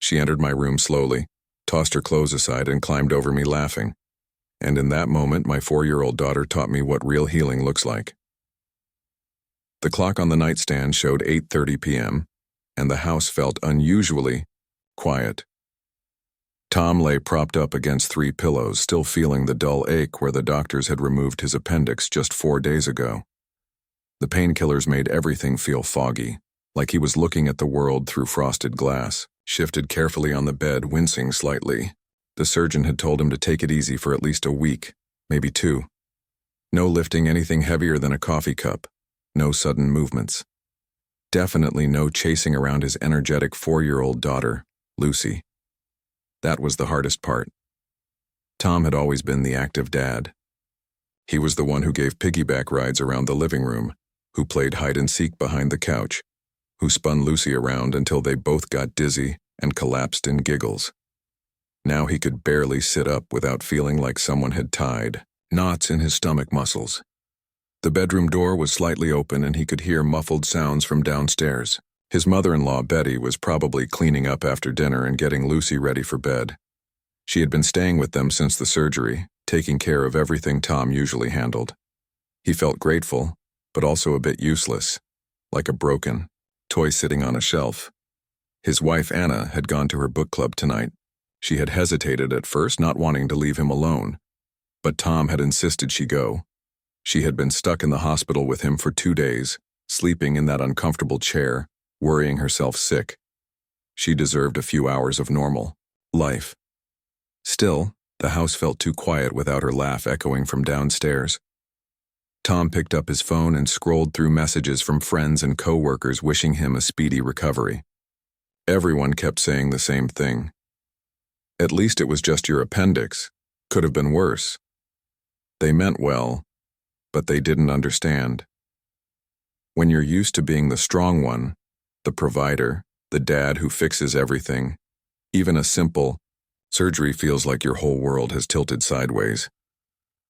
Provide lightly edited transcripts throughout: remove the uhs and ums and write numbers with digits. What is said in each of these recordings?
She entered my room slowly, tossed her clothes aside, and climbed over me laughing. And in that moment, my 4-year-old daughter taught me what real healing looks like. The clock on the nightstand showed 8:30 p.m., and the house felt unusually quiet. Tom lay propped up against 3 pillows, still feeling the dull ache where the doctors had removed his appendix just 4 days ago. The painkillers made everything feel foggy, like he was looking at the world through frosted glass. Shifted carefully on the bed, wincing slightly. The surgeon had told him to take it easy for at least a week, maybe 2. No lifting anything heavier than a coffee cup. No sudden movements. Definitely no chasing around his energetic 4-year-old daughter, Lucy. That was the hardest part. Tom had always been the active dad. He was the one who gave piggyback rides around the living room, who played hide-and-seek behind the couch, who spun Lucy around until they both got dizzy and collapsed in giggles. Now he could barely sit up without feeling like someone had tied knots in his stomach muscles. The bedroom door was slightly open and he could hear muffled sounds from downstairs. His mother-in-law, Betty, was probably cleaning up after dinner and getting Lucy ready for bed. She had been staying with them since the surgery, taking care of everything Tom usually handled. He felt grateful, but also a bit useless, like a broken toy sitting on a shelf. His wife, Anna, had gone to her book club tonight. She had hesitated at first, not wanting to leave him alone, but Tom had insisted she go. She had been stuck in the hospital with him for 2 days, sleeping in that uncomfortable chair, worrying herself sick. She deserved a few hours of normal life. Still, the house felt too quiet without her laugh echoing from downstairs. Tom picked up his phone and scrolled through messages from friends and co-workers wishing him a speedy recovery. Everyone kept saying the same thing. At least it was just your appendix. Could have been worse. They meant well, but they didn't understand. When you're used to being the strong one, the provider, the dad who fixes everything, even a simple surgery feels like your whole world has tilted sideways.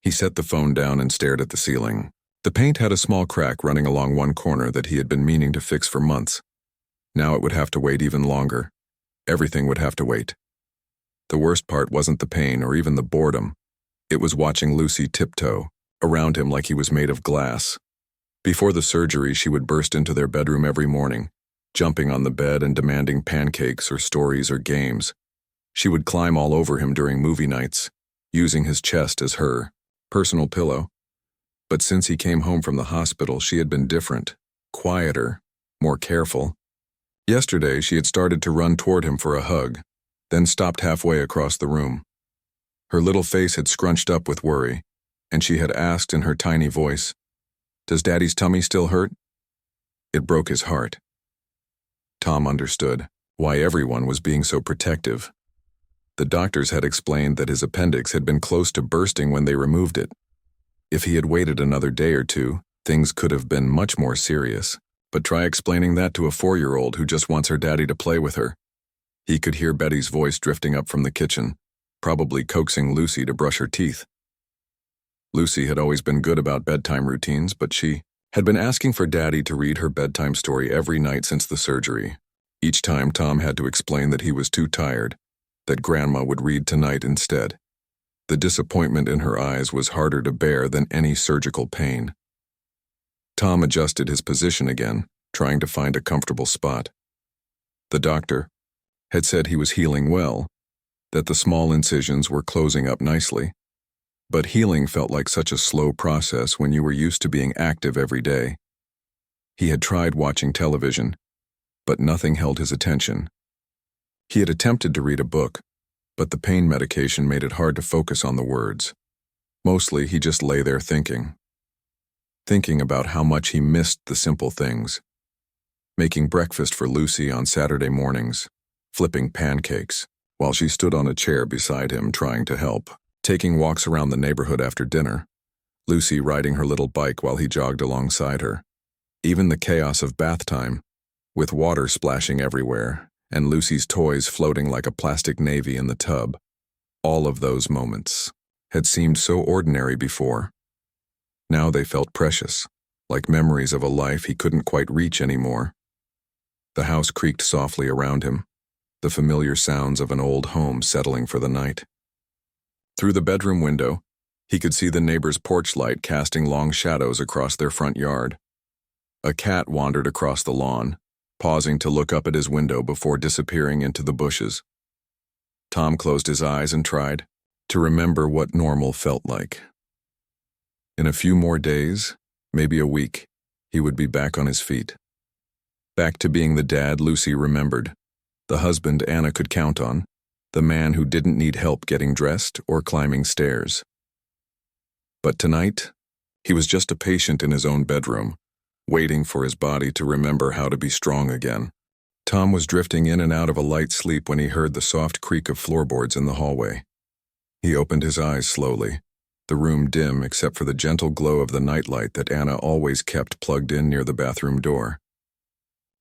He set the phone down and stared at the ceiling. The paint had a small crack running along one corner that he had been meaning to fix for months. Now it would have to wait even longer. Everything would have to wait. The worst part wasn't the pain or even the boredom. It was watching Lucy tiptoe around him like he was made of glass. Before the surgery, she would burst into their bedroom every morning, jumping on the bed and demanding pancakes or stories or games. She would climb all over him during movie nights, using his chest as her personal pillow. But since he came home from the hospital, she had been different, quieter, more careful. Yesterday, she had started to run toward him for a hug, then stopped halfway across the room. Her little face had scrunched up with worry, and she had asked in her tiny voice, "Does Daddy's tummy still hurt?" It broke his heart. Tom understood why everyone was being so protective. The doctors had explained that his appendix had been close to bursting when they removed it. If he had waited another day or 2, things could have been much more serious. But try explaining that to a 4-year-old who just wants her daddy to play with her. He could hear Betty's voice drifting up from the kitchen, probably coaxing Lucy to brush her teeth. Lucy had always been good about bedtime routines, but she had been asking for Daddy to read her bedtime story every night since the surgery. Each time Tom had to explain that he was too tired, that Grandma would read tonight instead. The disappointment in her eyes was harder to bear than any surgical pain. Tom adjusted his position again, trying to find a comfortable spot. The doctor had said he was healing well, that the small incisions were closing up nicely. But healing felt like such a slow process when you were used to being active every day. He had tried watching television, but nothing held his attention. He had attempted to read a book, but the pain medication made it hard to focus on the words. Mostly, he just lay there thinking about how much he missed the simple things. Making breakfast for Lucy on Saturday mornings, flipping pancakes, while she stood on a chair beside him trying to help, taking walks around the neighborhood after dinner, Lucy riding her little bike while he jogged alongside her. Even the chaos of bath time, with water splashing everywhere, and Lucy's toys floating like a plastic navy in the tub. All of those moments had seemed so ordinary before. Now they felt precious, like memories of a life he couldn't quite reach anymore. The house creaked softly around him. the familiar sounds of an old home settling for the night. Through the bedroom window, he could see the neighbor's porch light casting long shadows across their front yard. A cat wandered across the lawn, pausing to look up at his window before disappearing into the bushes. Tom closed his eyes and tried to remember what normal felt like. In a few more days, maybe a week, he would be back on his feet. Back to being the dad Lucy remembered, the husband Anna could count on, the man who didn't need help getting dressed or climbing stairs. But tonight, he was just a patient in his own bedroom, waiting for his body to remember how to be strong again. Tom was drifting in and out of a light sleep when he heard the soft creak of floorboards in the hallway. He opened his eyes slowly, the room dim except for the gentle glow of the nightlight that Anna always kept plugged in near the bathroom door.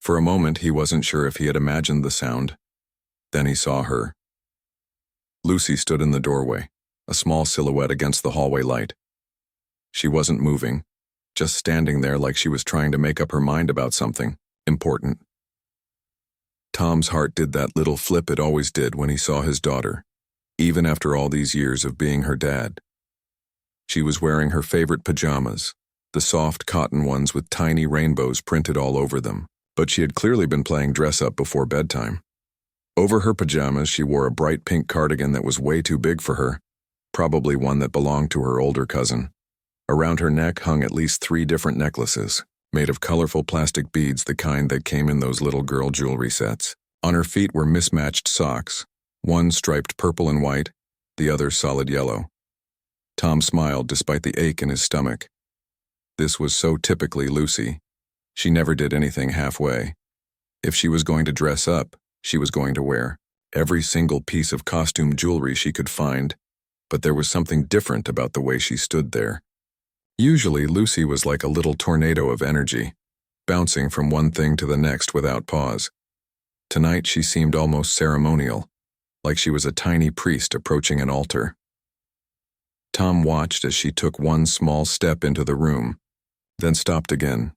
For a moment, he wasn't sure if he had imagined the sound. Then he saw her. Lucy stood in the doorway, a small silhouette against the hallway light. She wasn't moving, just standing there like she was trying to make up her mind about something important. Tom's heart did that little flip it always did when he saw his daughter, even after all these years of being her dad. She was wearing her favorite pajamas, the soft cotton ones with tiny rainbows printed all over them, but she had clearly been playing dress-up before bedtime. Over her pajamas, she wore a bright pink cardigan that was way too big for her, probably one that belonged to her older cousin. Around her neck hung at least 3 different necklaces, made of colorful plastic beads, the kind that came in those little girl jewelry sets. On her feet were mismatched socks, one striped purple and white, the other solid yellow. Tom smiled despite the ache in his stomach. This was so typically Lucy. She never did anything halfway. If she was going to dress up, she was going to wear every single piece of costume jewelry she could find, but there was something different about the way she stood there. Usually, Lucy was like a little tornado of energy, bouncing from one thing to the next without pause. Tonight, she seemed almost ceremonial, like she was a tiny priest approaching an altar. Tom watched as she took one small step into the room, then stopped again.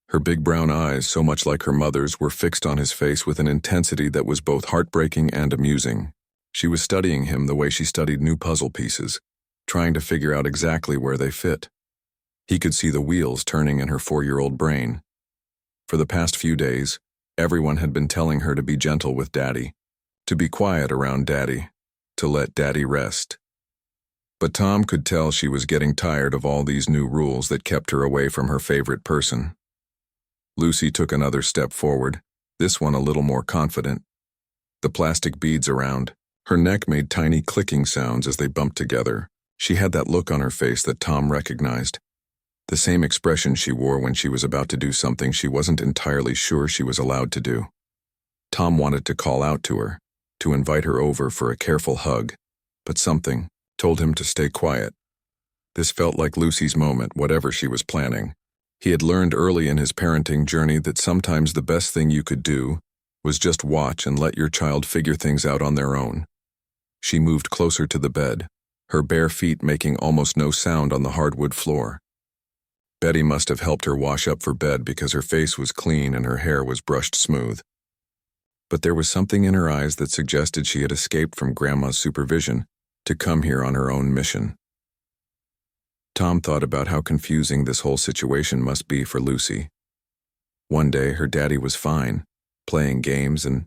Her big brown eyes, so much like her mother's, were fixed on his face with an intensity that was both heartbreaking and amusing. She was studying him the way she studied new puzzle pieces, trying to figure out exactly where they fit. He could see the wheels turning in her 4-year-old brain. For the past few days, everyone had been telling her to be gentle with Daddy, to be quiet around Daddy, to let Daddy rest. But Tom could tell she was getting tired of all these new rules that kept her away from her favorite person. Lucy took another step forward, this one a little more confident. The plastic beads around her neck made tiny clicking sounds as they bumped together. She had that look on her face that Tom recognized. The same expression she wore when she was about to do something she wasn't entirely sure she was allowed to do. Tom wanted to call out to her, to invite her over for a careful hug, but something told him to stay quiet. This felt like Lucy's moment, whatever she was planning. He had learned early in his parenting journey that sometimes the best thing you could do was just watch and let your child figure things out on their own. She moved closer to the bed, her bare feet making almost no sound on the hardwood floor. Betty must have helped her wash up for bed because her face was clean and her hair was brushed smooth. But there was something in her eyes that suggested she had escaped from Grandma's supervision to come here on her own mission. Tom thought about how confusing this whole situation must be for Lucy. One day, her daddy was fine, playing games and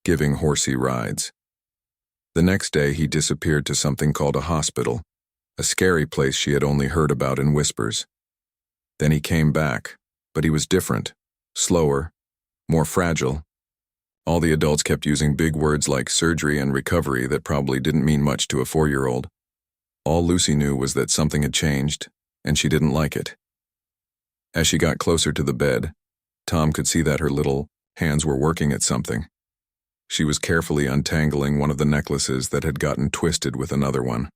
giving horsey rides. The next day, he disappeared to something called a hospital, a scary place she had only heard about in whispers. Then he came back, but he was different, slower, more fragile. All the adults kept using big words like surgery and recovery that probably didn't mean much to a 4-year-old. All Lucy knew was that something had changed, and she didn't like it. As she got closer to the bed, Tom could see that her little hands were working at something. She was carefully untangling one of the necklaces that had gotten twisted with another one.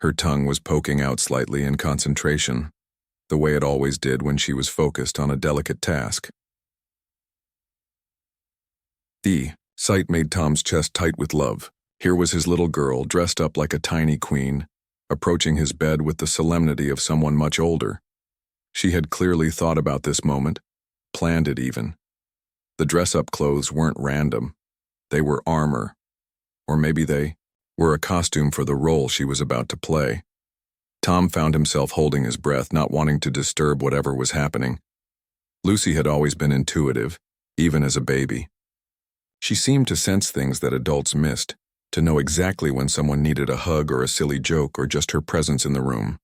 Her tongue was poking out slightly in concentration, the way it always did when she was focused on a delicate task. The sight made Tom's chest tight with love. Here was his little girl, dressed up like a tiny queen, approaching his bed with the solemnity of someone much older. She had clearly thought about this moment, planned it even. The dress-up clothes weren't random. They were armor. Or maybe they were a costume for the role she was about to play. Tom found himself holding his breath, not wanting to disturb whatever was happening. Lucy had always been intuitive, even as a baby. She seemed to sense things that adults missed, to know exactly when someone needed a hug or a silly joke or just her presence in the room.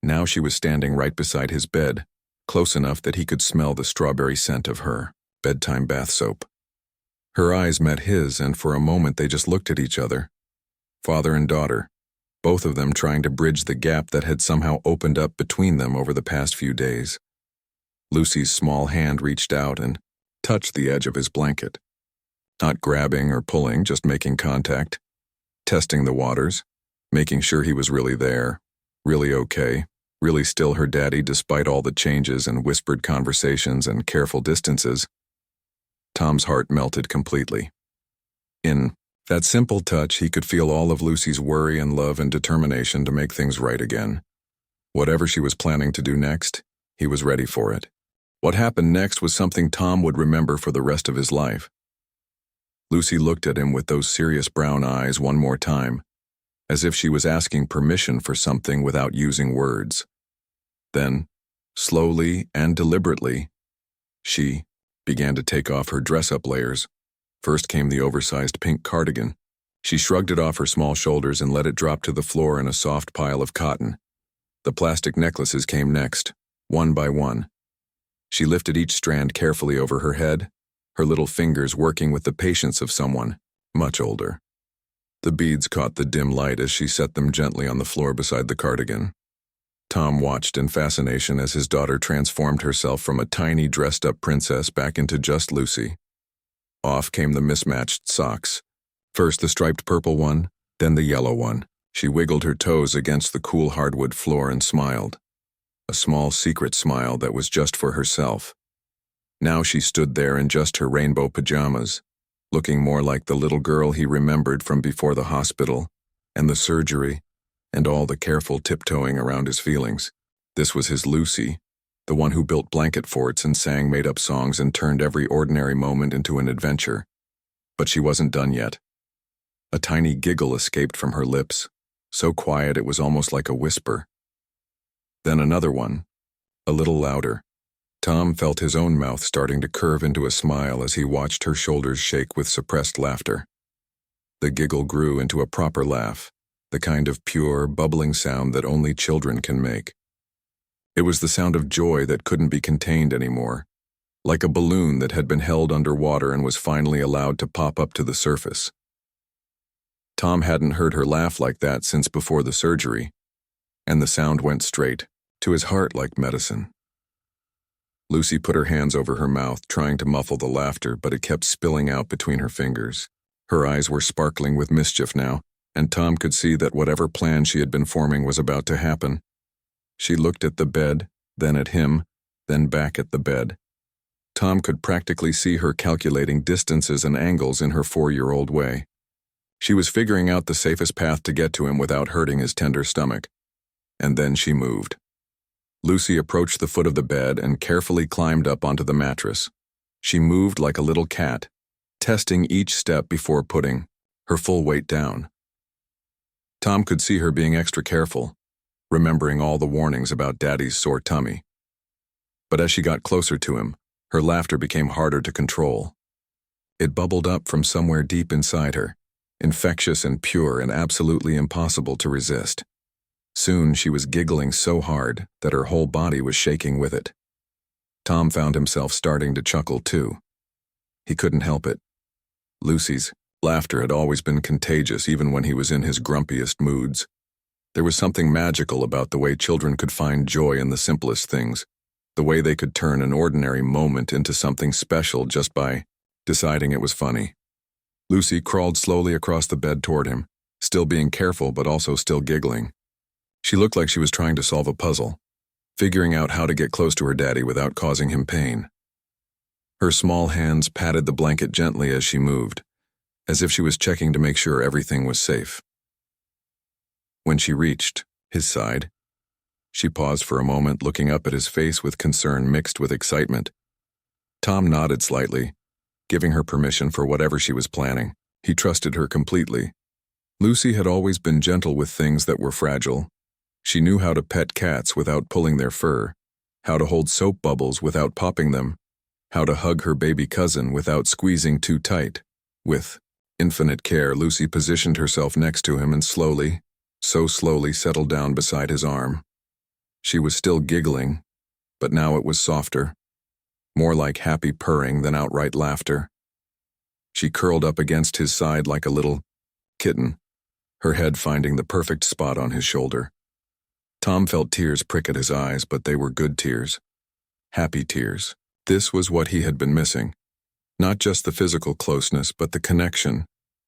Now she was standing right beside his bed, close enough that he could smell the strawberry scent of her bedtime bath soap. Her eyes met his, and for a moment they just looked at each other. Father and daughter, both of them trying to bridge the gap that had somehow opened up between them over the past few days. Lucy's small hand reached out and touched the edge of his blanket. Not grabbing or pulling, just making contact, testing the waters, making sure he was really there, really okay, really still her daddy despite all the changes and whispered conversations and careful distances. Tom's heart melted completely. In that simple touch, he could feel all of Lucy's worry and love and determination to make things right again. Whatever she was planning to do next, he was ready for it. What happened next was something Tom would remember for the rest of his life. Lucy looked at him with those serious brown eyes one more time, as if she was asking permission for something without using words. Then, slowly and deliberately, she began to take off her dress-up layers. First came the oversized pink cardigan. She shrugged it off her small shoulders and let it drop to the floor in a soft pile of cotton. The plastic necklaces came next, one by one. She lifted each strand carefully over her head, her little fingers working with the patience of someone much older. The beads caught the dim light as she set them gently on the floor beside the cardigan. Tom watched in fascination as his daughter transformed herself from a tiny dressed-up princess back into just Lucy. Off came the mismatched socks. First the striped purple one, then the yellow one. She wiggled her toes against the cool hardwood floor and smiled. A small secret smile that was just for herself. Now she stood there in just her rainbow pajamas, looking more like the little girl he remembered from before the hospital and the surgery and all the careful tiptoeing around his feelings. This was his Lucy, the one who built blanket forts and sang made-up songs and turned every ordinary moment into an adventure. But she wasn't done yet. A tiny giggle escaped from her lips, so quiet it was almost like a whisper. Then another one, a little louder. Tom felt his own mouth starting to curve into a smile as he watched her shoulders shake with suppressed laughter. The giggle grew into a proper laugh, the kind of pure, bubbling sound that only children can make. It was the sound of joy that couldn't be contained anymore, like a balloon that had been held underwater and was finally allowed to pop up to the surface. Tom hadn't heard her laugh like that since before the surgery, and the sound went straight to his heart like medicine. Lucy put her hands over her mouth, trying to muffle the laughter, but it kept spilling out between her fingers. Her eyes were sparkling with mischief now, and Tom could see that whatever plan she had been forming was about to happen. She looked at the bed, then at him, then back at the bed. Tom could practically see her calculating distances and angles in her 4-year-old way. She was figuring out the safest path to get to him without hurting his tender stomach. And then she moved. Lucy approached the foot of the bed and carefully climbed up onto the mattress. She moved like a little cat, testing each step before putting her full weight down. Tom could see her being extra careful, remembering all the warnings about Daddy's sore tummy. But as she got closer to him, her laughter became harder to control. It bubbled up from somewhere deep inside her, infectious and pure and absolutely impossible to resist. Soon she was giggling so hard that her whole body was shaking with it. Tom found himself starting to chuckle too. He couldn't help it. Lucy's laughter had always been contagious even when he was in his grumpiest moods. There was something magical about the way children could find joy in the simplest things, the way they could turn an ordinary moment into something special just by deciding it was funny. Lucy crawled slowly across the bed toward him, still being careful but also still giggling. She looked like she was trying to solve a puzzle, figuring out how to get close to her daddy without causing him pain. Her small hands patted the blanket gently as she moved, as if she was checking to make sure everything was safe. When she reached his side, she paused for a moment, looking up at his face with concern mixed with excitement. Tom nodded slightly, giving her permission for whatever she was planning. He trusted her completely. Lucy had always been gentle with things that were fragile. She knew how to pet cats without pulling their fur, how to hold soap bubbles without popping them, how to hug her baby cousin without squeezing too tight. With infinite care, Lucy positioned herself next to him and slowly, so slowly settled down beside his arm. She was still giggling, but now it was softer, more like happy purring than outright laughter. She curled up against his side like a little kitten, her head finding the perfect spot on his shoulder. Tom felt tears prick at his eyes, but they were good tears. Happy tears. This was what he had been missing. Not just the physical closeness, but the connection.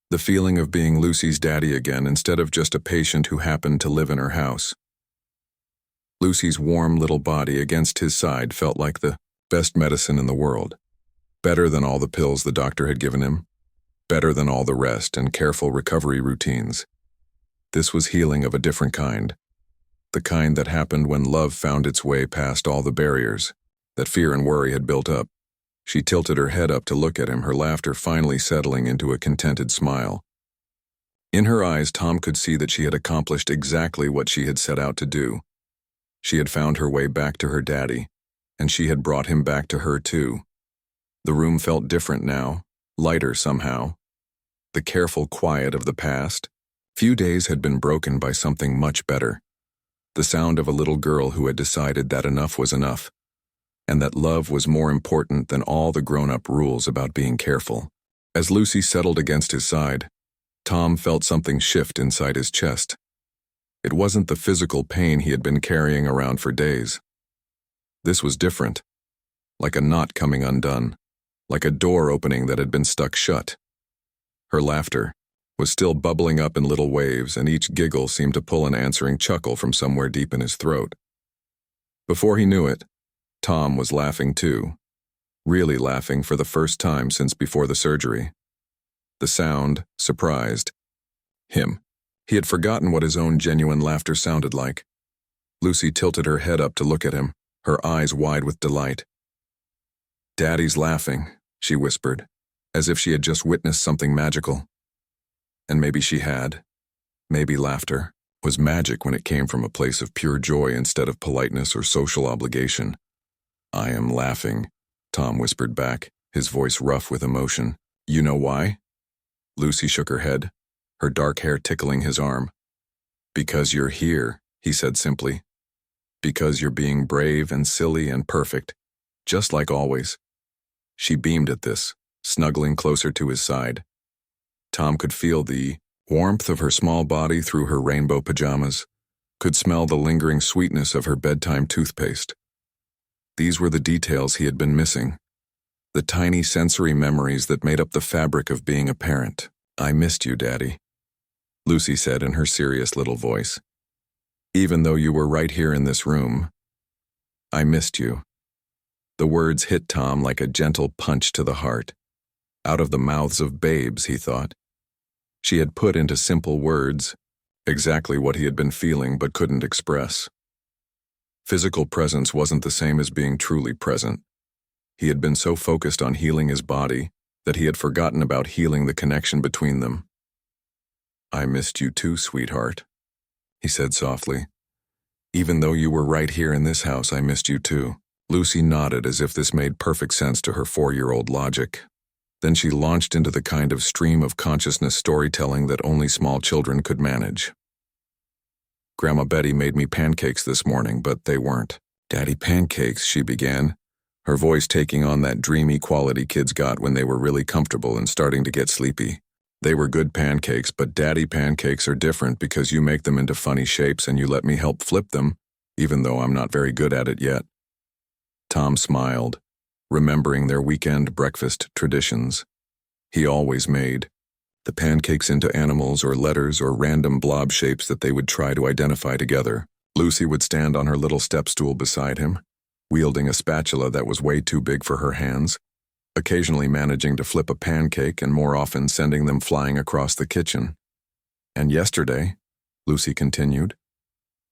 The feeling of being Lucy's daddy again instead of just a patient who happened to live in her house. Lucy's warm little body against his side felt like the best medicine in the world. Better than all the pills the doctor had given him. Better than all the rest and careful recovery routines. This was healing of a different kind. The kind that happened when love found its way past all the barriers that fear and worry had built up. She tilted her head up to look at him, her laughter finally settling into a contented smile. In her eyes, Tom could see that she had accomplished exactly what she had set out to do. She had found her way back to her daddy, and she had brought him back to her too. The room felt different now, lighter somehow. The careful quiet of the past. Few days had been broken by something much better. The sound of a little girl who had decided that enough was enough, and that love was more important than all the grown-up rules about being careful. As Lucy settled against his side, Tom felt something shift inside his chest. It wasn't the physical pain he had been carrying around for days. This was different, like a knot coming undone, like a door opening that had been stuck shut. Her laughter was still bubbling up in little waves, and each giggle seemed to pull an answering chuckle from somewhere deep in his throat. Before he knew it, Tom was laughing too, really laughing for the first time since before the surgery. The sound surprised him. He had forgotten what his own genuine laughter sounded like. Lucy tilted her head up to look at him, her eyes wide with delight. "Daddy's laughing," she whispered, as if she had just witnessed something magical. And maybe she had. Maybe laughter was magic when it came from a place of pure joy instead of politeness or social obligation. "I am laughing," Tom whispered back, his voice rough with emotion. "You know why?" Lucy shook her head, her dark hair tickling his arm. "Because you're here," he said simply. "Because you're being brave and silly and perfect, just like always." She beamed at this, snuggling closer to his side. Tom could feel the warmth of her small body through her rainbow pajamas, could smell the lingering sweetness of her bedtime toothpaste. These were the details he had been missing, the tiny sensory memories that made up the fabric of being a parent. "I missed you, Daddy," Lucy said in her serious little voice. "Even though you were right here in this room, I missed you." The words hit Tom like a gentle punch to the heart. Out of the mouths of babes, he thought. She had put into simple words exactly what he had been feeling but couldn't express. Physical presence wasn't the same as being truly present. He had been so focused on healing his body that he had forgotten about healing the connection between them. "I missed you too, sweetheart," he said softly. "Even though you were right here in this house, I missed you too." Lucy nodded as if this made perfect sense to her 4-year-old logic. Then she launched into the kind of stream of consciousness storytelling that only small children could manage. "Grandma Betty made me pancakes this morning, but they weren't." "Daddy pancakes," she began, her voice taking on that dreamy quality kids got when they were really comfortable and starting to get sleepy. "They were good pancakes, but Daddy pancakes are different because you make them into funny shapes and you let me help flip them, even though I'm not very good at it yet." Tom smiled, remembering their weekend breakfast traditions. He always made the pancakes into animals or letters or random blob shapes that they would try to identify together. Lucy would stand on her little step stool beside him, wielding a spatula that was way too big for her hands, occasionally managing to flip a pancake and more often sending them flying across the kitchen. "And yesterday," Lucy continued,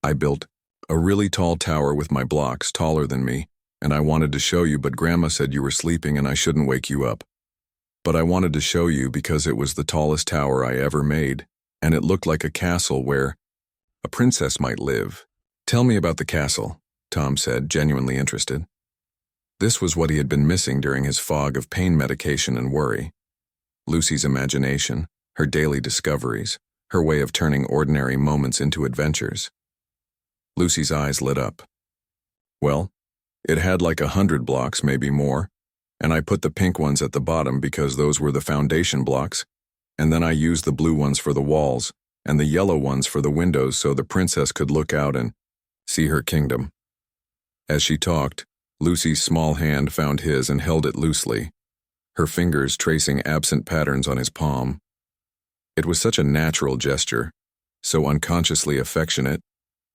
"I built a really tall tower with my blocks, taller than me, and I wanted to show you, but Grandma said you were sleeping and I shouldn't wake you up. But I wanted to show you because it was the tallest tower I ever made, and it looked like a castle where a princess might live. Tell me about the castle, Tom said, genuinely interested. This was what he had been missing during his fog of pain medication and worry. Lucy's imagination, her daily discoveries, her way of turning ordinary moments into adventures. Lucy's eyes lit up. Well, it had like 100 blocks, maybe more, and I put the pink ones at the bottom because those were the foundation blocks, and then I used the blue ones for the walls, and the yellow ones for the windows so the princess could look out and see her kingdom. As she talked, Lucy's small hand found his and held it loosely, her fingers tracing absent patterns on his palm. It was such a natural gesture, so unconsciously affectionate,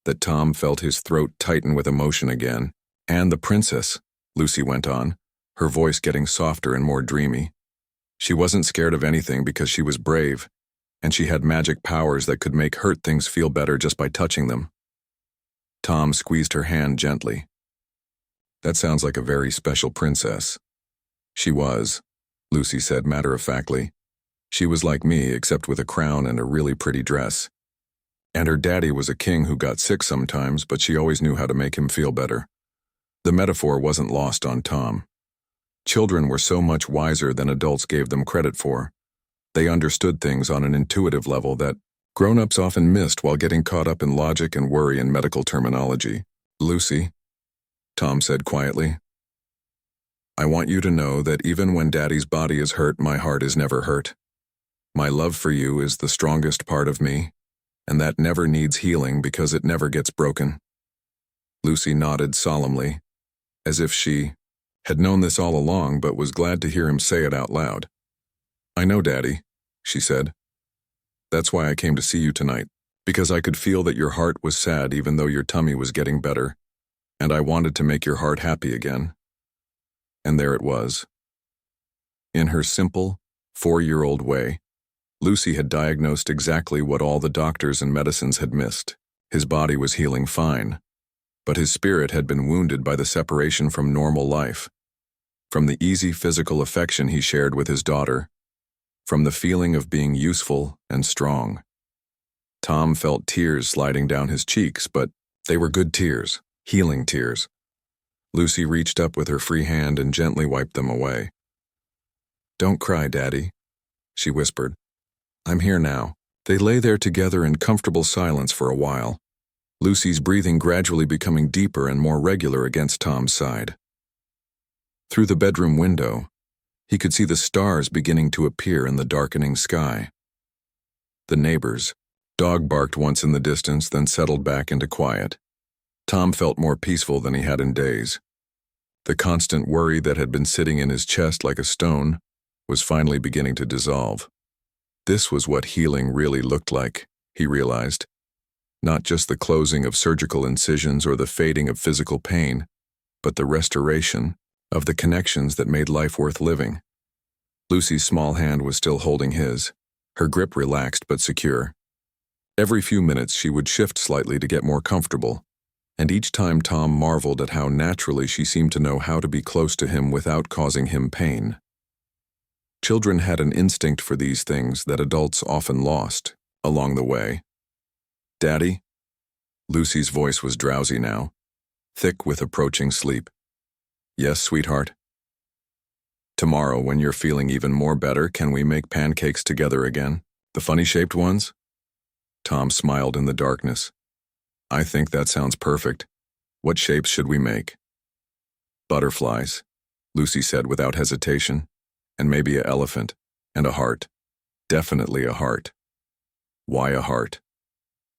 that Tom felt his throat tighten with emotion again. And the princess, Lucy went on, her voice getting softer and more dreamy. She wasn't scared of anything because she was brave, and she had magic powers that could make hurt things feel better just by touching them. Tom squeezed her hand gently. That sounds like a very special princess. She was, Lucy said matter-of-factly. She was like me, except with a crown and a really pretty dress. And her daddy was a king who got sick sometimes, but she always knew how to make him feel better. The metaphor wasn't lost on Tom. Children were so much wiser than adults gave them credit for. They understood things on an intuitive level that grown-ups often missed while getting caught up in logic and worry and medical terminology. Lucy, Tom said quietly, I want you to know that even when Daddy's body is hurt, my heart is never hurt. My love for you is the strongest part of me, and that never needs healing because it never gets broken. Lucy nodded solemnly, as if she had known this all along but was glad to hear him say it out loud. I know, Daddy, she said. That's why I came to see you tonight, because I could feel that your heart was sad even though your tummy was getting better, and I wanted to make your heart happy again. And there it was. In her simple, 4-year-old way, Lucy had diagnosed exactly what all the doctors and medicines had missed. His body was healing fine, but his spirit had been wounded by the separation from normal life, from the easy physical affection he shared with his daughter, from the feeling of being useful and strong. Tom felt tears sliding down his cheeks, but they were good tears, healing tears. Lucy reached up with her free hand and gently wiped them away. Don't cry, Daddy, she whispered. I'm here now. They lay there together in comfortable silence for a while, Lucy's breathing gradually becoming deeper and more regular against Tom's side. Through the bedroom window, he could see the stars beginning to appear in the darkening sky. The neighbors' dog barked once in the distance, then settled back into quiet. Tom felt more peaceful than he had in days. The constant worry that had been sitting in his chest like a stone was finally beginning to dissolve. This was what healing really looked like, he realized. Not just the closing of surgical incisions or the fading of physical pain, but the restoration of the connections that made life worth living. Lucy's small hand was still holding his, her grip relaxed but secure. Every few minutes she would shift slightly to get more comfortable, and each time Tom marveled at how naturally she seemed to know how to be close to him without causing him pain. Children had an instinct for these things that adults often lost along the way. Daddy? Lucy's voice was drowsy now, thick with approaching sleep. Yes, sweetheart. Tomorrow, when you're feeling even more better, can we make pancakes together again? The funny-shaped ones? Tom smiled in the darkness. I think that sounds perfect. What shapes should we make? Butterflies, Lucy said without hesitation, and maybe an elephant, and a heart. Definitely a heart. Why a heart?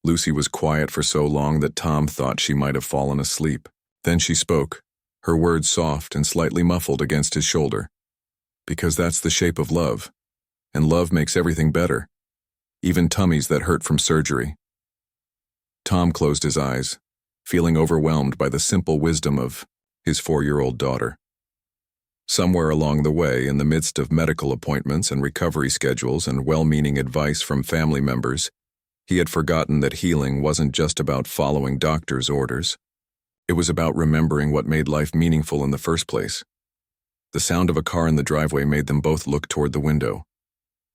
Lucy was quiet for so long that Tom thought she might have fallen asleep. Then she spoke, her words soft and slightly muffled against his shoulder. Because that's the shape of love, and love makes everything better, even tummies that hurt from surgery. Tom closed his eyes, feeling overwhelmed by the simple wisdom of his 4-year-old daughter. Somewhere along the way, in the midst of medical appointments and recovery schedules and well-meaning advice from family members, he had forgotten that healing wasn't just about following doctors' orders. It was about remembering what made life meaningful in the first place. The sound of a car in the driveway made them both look toward the window.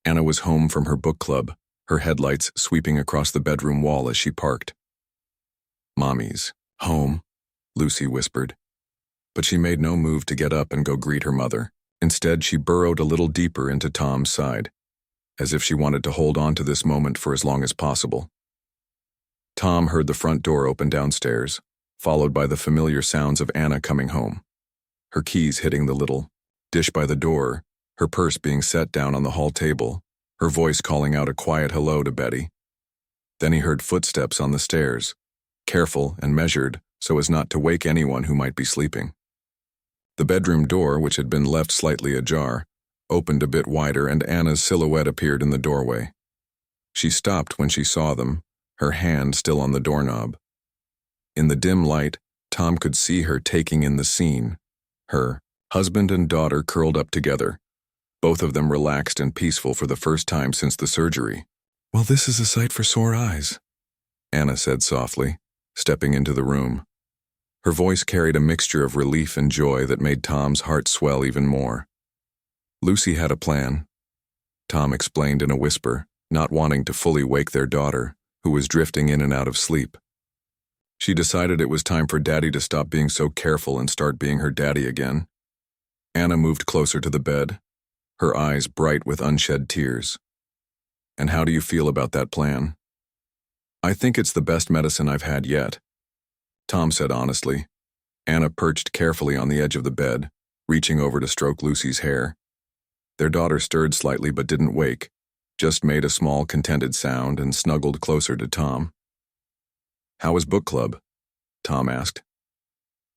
Anna was home from her book club, her headlights sweeping across the bedroom wall as she parked. "Mommy's home," Lucy whispered. But she made no move to get up and go greet her mother. Instead, she burrowed a little deeper into Tom's side, as if she wanted to hold on to this moment for as long as possible. Tom heard the front door open downstairs, followed by the familiar sounds of Anna coming home. Her keys hitting the little dish by the door, her purse being set down on the hall table, her voice calling out a quiet hello to Betty. Then he heard footsteps on the stairs, careful and measured so as not to wake anyone who might be sleeping. The bedroom door, which had been left slightly ajar, opened a bit wider and Anna's silhouette appeared in the doorway. She stopped when she saw them, her hand still on the doorknob. In the dim light, Tom could see her taking in the scene, her husband and daughter curled up together, both of them relaxed and peaceful for the first time since the surgery. "Well, this is a sight for sore eyes," Anna said softly, stepping into the room. Her voice carried a mixture of relief and joy that made Tom's heart swell even more. "Lucy had a plan," Tom explained in a whisper, not wanting to fully wake their daughter, who was drifting in and out of sleep. She decided it was time for Daddy to stop being so careful and start being her daddy again. Anna moved closer to the bed, her eyes bright with unshed tears. "And how do you feel about that plan?" "I think it's the best medicine I've had yet," Tom said honestly. Anna perched carefully on the edge of the bed, reaching over to stroke Lucy's hair. Their daughter stirred slightly but didn't wake, just made a small contented sound and snuggled closer to Tom. "How was book club?" Tom asked.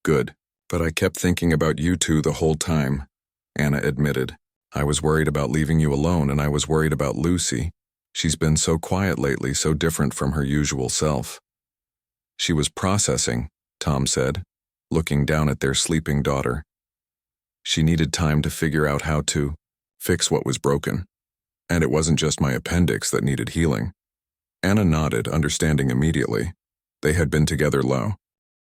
"Good, but I kept thinking about you two the whole time," Anna admitted. "I was worried about leaving you alone and I was worried about Lucy. She's been so quiet lately, so different from her usual self." "She was processing," Tom said, looking down at their sleeping daughter. "She needed time to figure out how to fix what was broken. And it wasn't just my appendix that needed healing." Anna nodded, understanding immediately. They had been together long